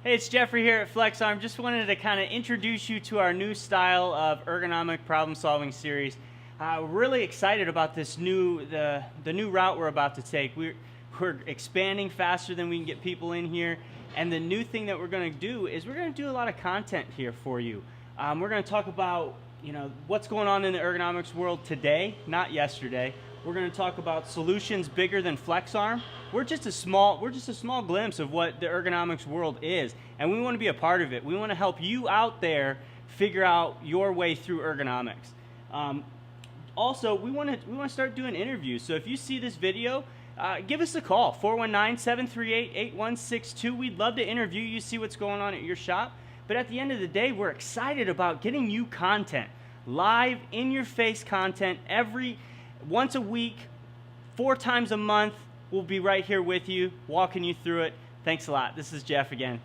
Hey, it's Jeffrey here at FlexArm. Just wanted to kind of introduce you to our new style of ergonomic problem-solving series. We're really excited about this the new route we're about to take. We're expanding faster than we can get people in here, and the new thing that we're going to do is we're going to do a lot of content here for you. We're going to talk about what's going on in the ergonomics world today, not yesterday. We're going to talk about solutions bigger than FlexArm. We're just a small glimpse of what the ergonomics world is, and we want to be a part of it. We want to help you out there figure out your way through ergonomics. Also, we want to start doing interviews. So if you see this video, give us a call, 419-738-8162. We'd love to interview you, see what's going on at your shop. But at the end of the day, we're excited about getting you content, live, in-your-face content once a week, 4 times a month. We'll be right here with you, walking you through it. Thanks a lot. This is Jeff again.